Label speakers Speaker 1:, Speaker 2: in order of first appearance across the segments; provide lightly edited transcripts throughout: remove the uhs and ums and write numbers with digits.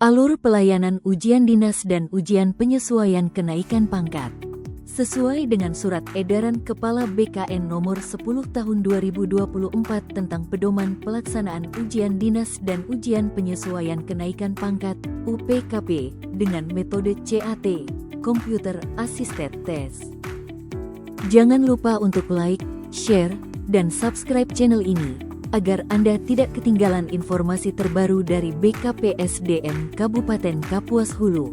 Speaker 1: Alur pelayanan ujian dinas dan ujian penyesuaian kenaikan pangkat. Sesuai dengan Surat Edaran Kepala BKN Nomor 10 Tahun 2024 tentang Pedoman Pelaksanaan Ujian Dinas dan Ujian Penyesuaian Kenaikan Pangkat (UPKP) dengan metode CAT (Computer Assisted Test). Jangan lupa untuk like, share, dan subscribe channel ini agar Anda tidak ketinggalan informasi terbaru dari BKPSDM Kabupaten Kapuas Hulu.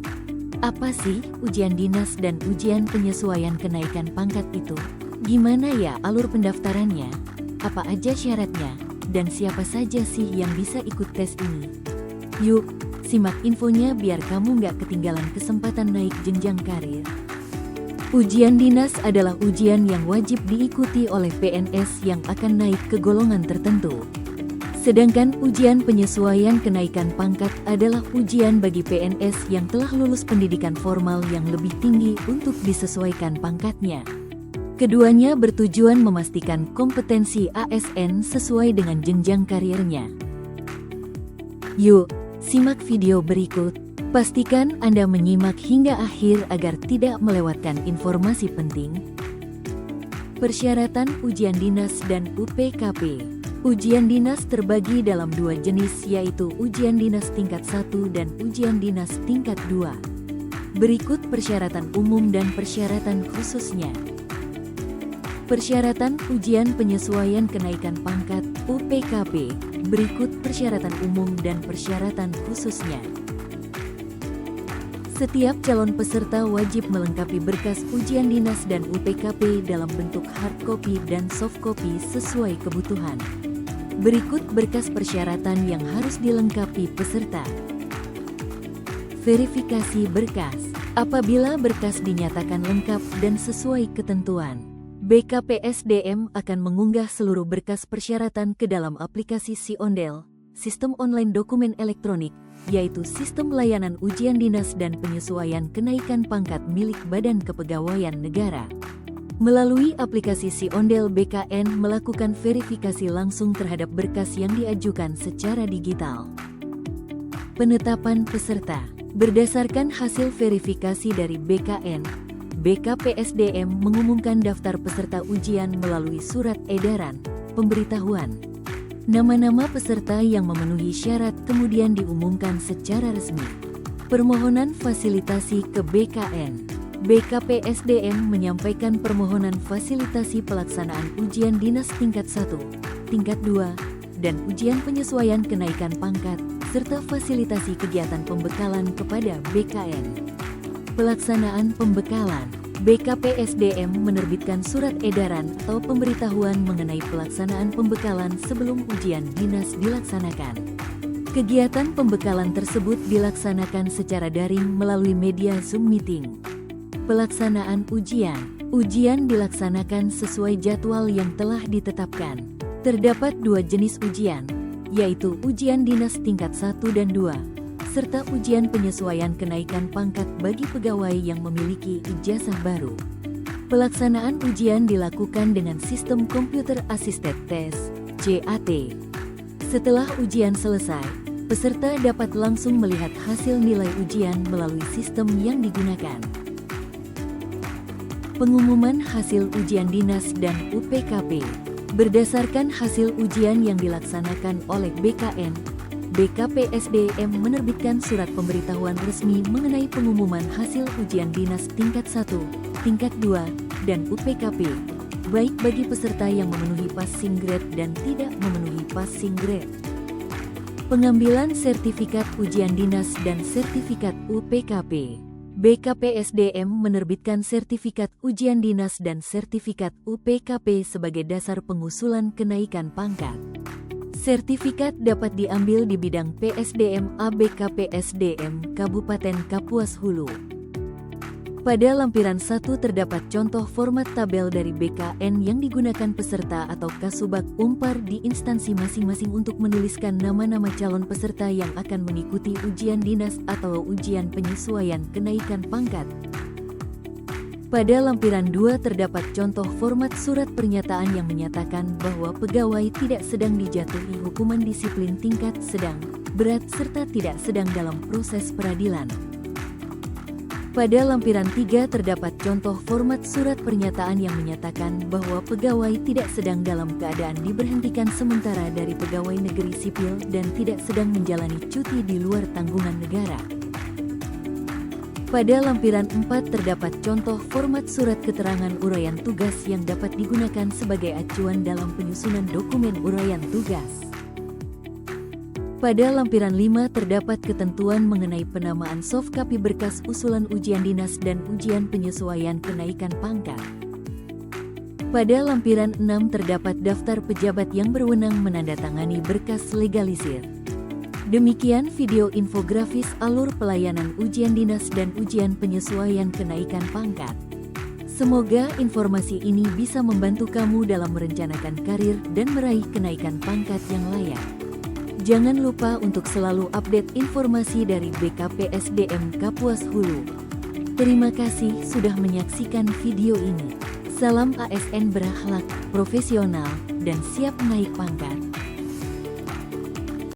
Speaker 1: Apa sih ujian dinas dan ujian penyesuaian kenaikan pangkat itu? Gimana ya alur pendaftarannya? Apa aja syaratnya? Dan siapa saja sih yang bisa ikut tes ini? Yuk, simak infonya biar kamu nggak ketinggalan kesempatan naik jenjang karir. Ujian dinas adalah ujian yang wajib diikuti oleh PNS yang akan naik ke golongan tertentu. Sedangkan ujian penyesuaian kenaikan pangkat adalah ujian bagi PNS yang telah lulus pendidikan formal yang lebih tinggi untuk disesuaikan pangkatnya. Keduanya bertujuan memastikan kompetensi ASN sesuai dengan jenjang karirnya. Yuk, simak video berikut. Pastikan Anda menyimak hingga akhir agar tidak melewatkan informasi penting. Persyaratan ujian dinas dan UPKP. Ujian dinas terbagi dalam dua jenis, yaitu ujian dinas tingkat 1 dan ujian dinas tingkat 2. Berikut persyaratan umum dan persyaratan khususnya. Persyaratan ujian penyesuaian kenaikan pangkat (UPKP). Berikut persyaratan umum dan persyaratan khususnya. Setiap calon peserta wajib melengkapi berkas ujian dinas dan UPKP dalam bentuk hard copy dan soft copy sesuai kebutuhan. Berikut berkas persyaratan yang harus dilengkapi peserta. Verifikasi berkas. Apabila berkas dinyatakan lengkap dan sesuai ketentuan, BKPSDM akan mengunggah seluruh berkas persyaratan ke dalam aplikasi SIONDEL, Sistem Online Dokumen Elektronik, yaitu Sistem Layanan Ujian Dinas dan Penyesuaian Kenaikan Pangkat milik Badan Kepegawaian Negara. Melalui aplikasi SIONDEL, BKN melakukan verifikasi langsung terhadap berkas yang diajukan secara digital. Penetapan peserta. Berdasarkan hasil verifikasi dari BKN, BKPSDM mengumumkan daftar peserta ujian melalui Surat Edaran Pemberitahuan. Nama-nama peserta yang memenuhi syarat kemudian diumumkan secara resmi. Permohonan fasilitasi ke BKN. BKPSDM menyampaikan permohonan fasilitasi pelaksanaan ujian dinas tingkat 1, tingkat 2, dan ujian penyesuaian kenaikan pangkat, serta fasilitasi kegiatan pembekalan kepada BKN. Pelaksanaan pembekalan. BKPSDM menerbitkan surat edaran atau pemberitahuan mengenai pelaksanaan pembekalan sebelum ujian dinas dilaksanakan. Kegiatan pembekalan tersebut dilaksanakan secara daring melalui media Zoom Meeting. Pelaksanaan ujian. Ujian dilaksanakan sesuai jadwal yang telah ditetapkan. Terdapat dua jenis ujian, yaitu ujian dinas tingkat 1 dan 2. Serta ujian penyesuaian kenaikan pangkat bagi pegawai yang memiliki ijazah baru. Pelaksanaan ujian dilakukan dengan sistem Computer Assisted Test (CAT). Setelah ujian selesai, peserta dapat langsung melihat hasil nilai ujian melalui sistem yang digunakan. Pengumuman hasil ujian dinas dan UPKP. Berdasarkan hasil ujian yang dilaksanakan oleh BKN, BKPSDM menerbitkan surat pemberitahuan resmi mengenai pengumuman hasil ujian dinas tingkat 1, tingkat 2, dan UPKP, baik bagi peserta yang memenuhi passing grade dan tidak memenuhi passing grade. Pengambilan sertifikat ujian dinas dan sertifikat UPKP. BKPSDM menerbitkan sertifikat ujian dinas dan sertifikat UPKP sebagai dasar pengusulan kenaikan pangkat. Sertifikat dapat diambil di bidang PSDM BKPSDM Kabupaten Kapuas Hulu. Pada lampiran 1 terdapat contoh format tabel dari BKN yang digunakan peserta atau Kasubag Umpar di instansi masing-masing untuk menuliskan nama-nama calon peserta yang akan mengikuti ujian dinas atau ujian penyesuaian kenaikan pangkat. Pada lampiran 2 terdapat contoh format surat pernyataan yang menyatakan bahwa pegawai tidak sedang dijatuhi hukuman disiplin tingkat sedang berat serta tidak sedang dalam proses peradilan. Pada lampiran 3 terdapat contoh format surat pernyataan yang menyatakan bahwa pegawai tidak sedang dalam keadaan diberhentikan sementara dari pegawai negeri sipil dan tidak sedang menjalani cuti di luar tanggungan negara. Pada lampiran 4 terdapat contoh format surat keterangan uraian tugas yang dapat digunakan sebagai acuan dalam penyusunan dokumen uraian tugas. Pada lampiran 5 terdapat ketentuan mengenai penamaan soft copy berkas usulan ujian dinas dan ujian penyesuaian kenaikan pangkat. Pada lampiran 6 terdapat daftar pejabat yang berwenang menandatangani berkas legalisir. Demikian video infografis alur pelayanan ujian dinas dan ujian penyesuaian kenaikan pangkat. Semoga informasi ini bisa membantu kamu dalam merencanakan karir dan meraih kenaikan pangkat yang layak. Jangan lupa untuk selalu update informasi dari BKPSDM Kapuas Hulu. Terima kasih sudah menyaksikan video ini. Salam ASN berakhlak, profesional, dan siap naik pangkat.